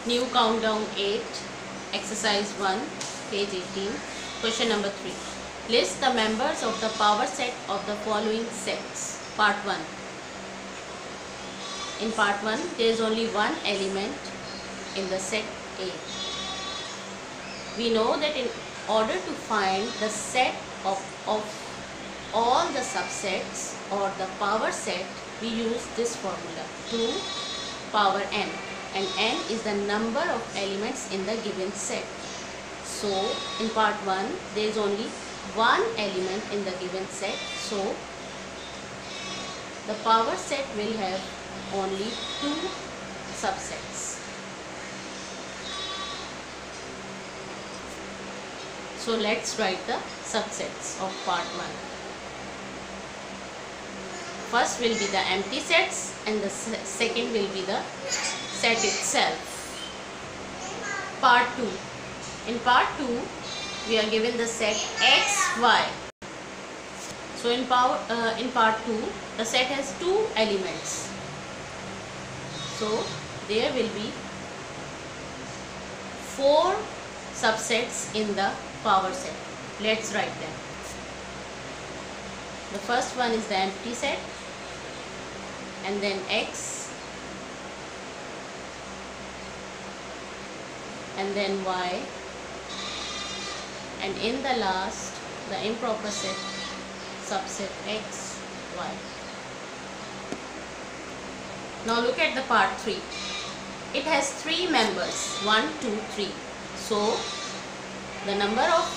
New countdown 8, exercise 1, page 18. Question number 3. List the members of the power set of the following sets. Part 1. In part 1, there is only one element in the set A. We know that in order to find the set of all the subsets or the power set, we use this formula 2 power n, and n is the number of elements in the given set. So in part 1 there is only one element in the given set, so the power set will have only two subsets. So let's write the subsets of part 1. First will be the empty sets and the second will be the set itself. Part 2. In part 2 we are given the set x, y. So in part 2 the set has two elements. So there will be 4 subsets in the power set. Let's write them. The first one is the empty set, and then x, and then y, and in the last the improper set subset x, y. Now look at the part 3. It has 3 members, 1, 2, 3. So the number of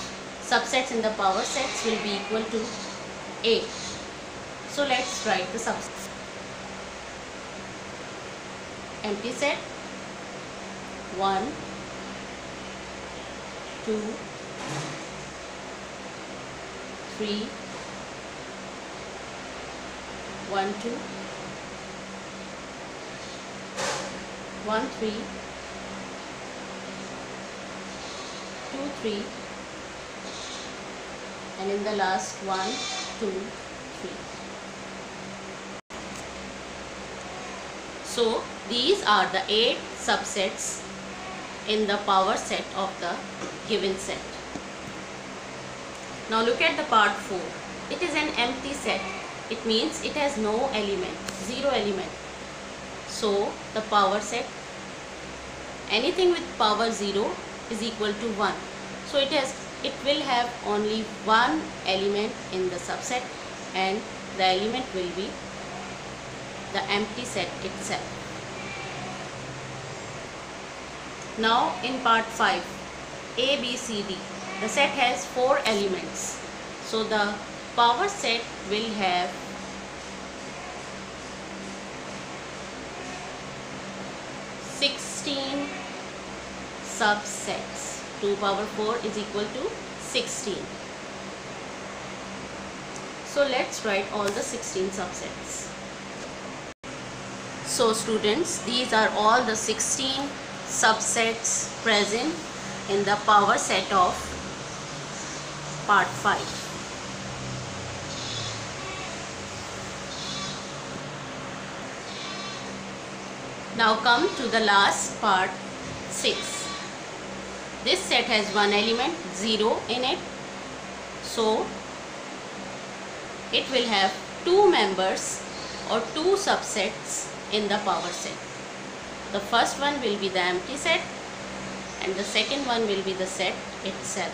subsets in the power sets will be equal to 8. So let's write the subsets. Empty set 1, 2, 3, 1, 2, 1, 3, 2, 3, and in the last 1, 2, 3. So these are the 8 subsets in the power set of the given set. Now look at the part 4. It is an empty set. It means it has no element, 0 element. So the power set, anything with power 0 is equal to 1. So it will have only one element in the subset, and the element will be the empty set itself. Now in part 5, A, B, C, D, the set has 4 elements. So the power set will have 16 subsets. 2 power 4 is equal to 16. So let's write all the 16 subsets. So students, these are all the 16 subsets present in the power set of part 5. Now come to the last part 6. This set has one element, 0 in it. So it will have 2 members or 2 subsets in the power set. The first one will be the empty set and the second one will be the set itself.